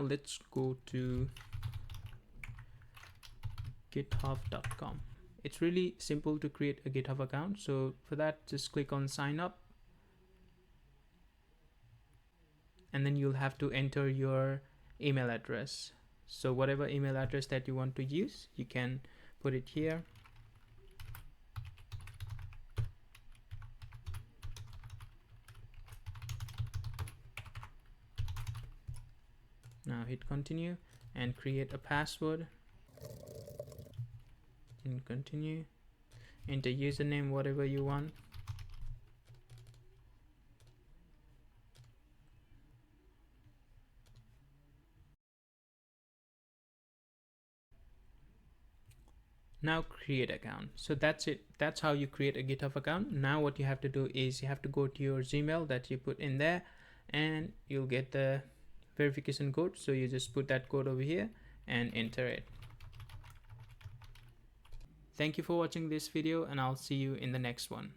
let's go to github.com. It's really simple to create a GitHub account. So for that, just click on sign up, and then you'll have to enter your email address. So whatever email address that you want to use, you can put it here. Now hit continue and create a password and continue. Enter username, whatever you want. Now create account. So that's it. That's how you create a GitHub account. Now what you have to do is you have to go to your Gmail that you put in there, and you'll get the verification code. So you just put that code over here and enter it. Thank you for watching this video, and I'll see you in the next one.